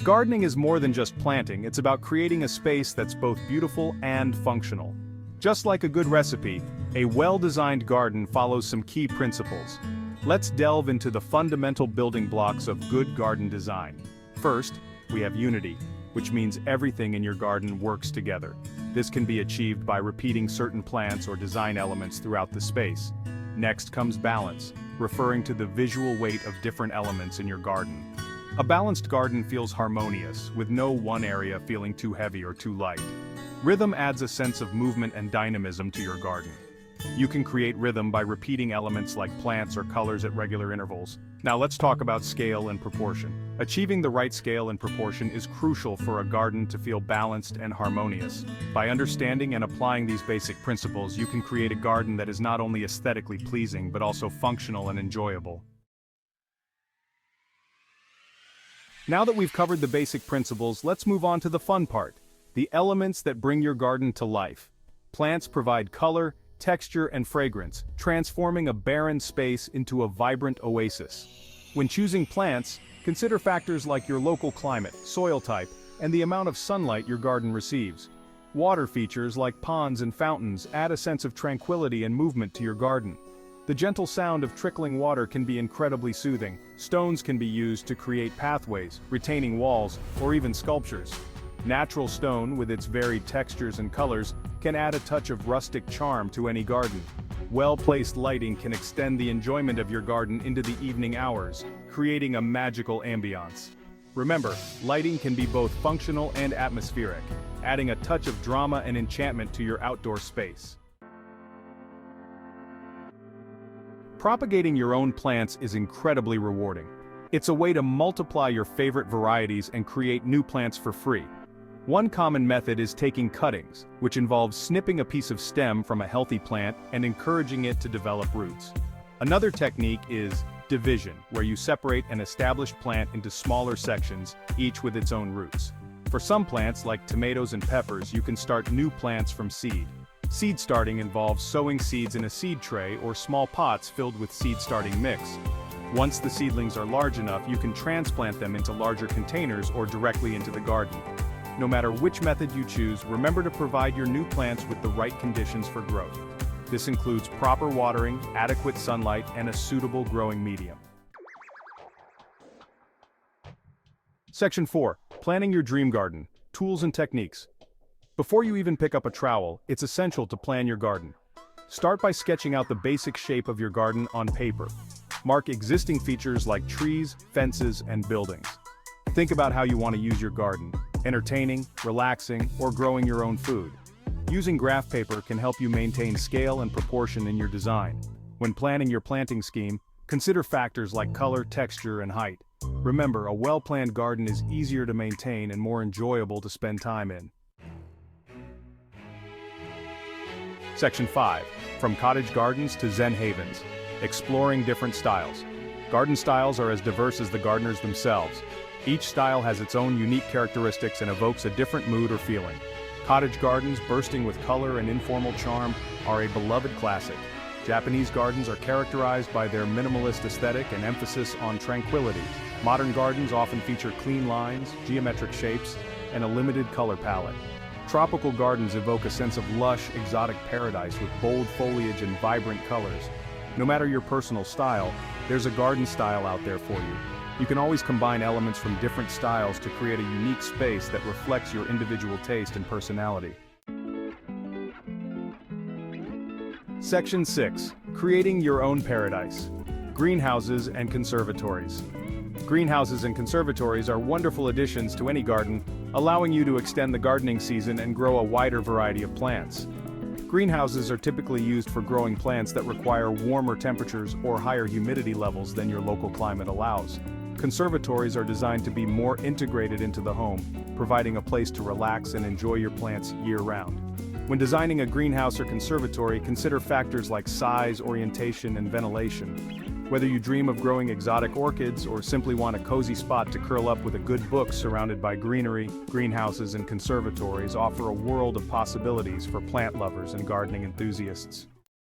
Gardening is more than just planting, it's about creating a space that's both beautiful and functional. Just like a good recipe, a well-designed garden follows some key principles. Let's delve into the fundamental building blocks of good garden design. First, we have unity, which means everything in your garden works together. This can be achieved by repeating certain plants or design elements throughout the space. Next comes balance, referring to the visual weight of different elements in your garden. A balanced garden feels harmonious, with no one area feeling too heavy or too light. Rhythm adds a sense of movement and dynamism to your garden. You can create rhythm by repeating elements like plants or colors at regular intervals. Now let's talk about scale and proportion. Achieving the right scale and proportion is crucial for a garden to feel balanced and harmonious. By understanding and applying these basic principles, you can create a garden that is not only aesthetically pleasing but also functional and enjoyable. Now that we've covered the basic principles, let's move on to the fun part, the elements that bring your garden to life. Plants provide color, texture, and fragrance, transforming a barren space into a vibrant oasis. When choosing plants, consider factors like your local climate, soil type, and the amount of sunlight your garden receives. Water features like ponds and fountains add a sense of tranquility and movement to your garden. The gentle sound of trickling water can be incredibly soothing. Stones can be used to create pathways, retaining walls, or even sculptures. Natural stone, with its varied textures and colors, can add a touch of rustic charm to any garden. Well-placed lighting can extend the enjoyment of your garden into the evening hours, creating a magical ambiance. Remember, lighting can be both functional and atmospheric, adding a touch of drama and enchantment to your outdoor space. Propagating your own plants is incredibly rewarding. It's a way to multiply your favorite varieties and create new plants for free. One common method is taking cuttings, which involves snipping a piece of stem from a healthy plant and encouraging it to develop roots. Another technique is division, where you separate an established plant into smaller sections, each with its own roots. For some plants, like tomatoes and peppers, you can start new plants from seed. Seed starting involves sowing seeds in a seed tray or small pots filled with seed starting mix. Once the seedlings are large enough, you can transplant them into larger containers or directly into the garden. No matter which method you choose, remember to provide your new plants with the right conditions for growth. This includes proper watering, adequate sunlight, and a suitable growing medium. Section 4. Planning your dream garden. Tools and techniques. Before you even pick up a trowel, it's essential to plan your garden. Start by sketching out the basic shape of your garden on paper. Mark existing features like trees, fences, and buildings. Think about how you want to use your garden: entertaining, relaxing, or growing your own food. Using graph paper can help you maintain scale and proportion in your design. When planning your planting scheme, consider factors like color, texture, and height. Remember, a well-planned garden is easier to maintain and more enjoyable to spend time in. Section 5. From cottage gardens to Zen havens. Exploring different styles. Garden styles are as diverse as the gardeners themselves. Each style has its own unique characteristics and evokes a different mood or feeling. Cottage gardens, bursting with color and informal charm, are a beloved classic. Japanese gardens are characterized by their minimalist aesthetic and emphasis on tranquility. Modern gardens often feature clean lines, geometric shapes, and a limited color palette. Tropical gardens evoke a sense of lush, exotic paradise with bold foliage and vibrant colors. No matter your personal style, there's a garden style out there for you. You can always combine elements from different styles to create a unique space that reflects your individual taste and personality. Section 6. Creating your own paradise. Greenhouses and conservatories. Greenhouses and conservatories are wonderful additions to any garden, allowing you to extend the gardening season and grow a wider variety of plants. Greenhouses are typically used for growing plants that require warmer temperatures or higher humidity levels than your local climate allows. Conservatories are designed to be more integrated into the home, providing a place to relax and enjoy your plants year-round. When designing a greenhouse or conservatory, consider factors like size, orientation, and ventilation. Whether you dream of growing exotic orchids or simply want a cozy spot to curl up with a good book surrounded by greenery, greenhouses and conservatories offer a world of possibilities for plant lovers and gardening enthusiasts.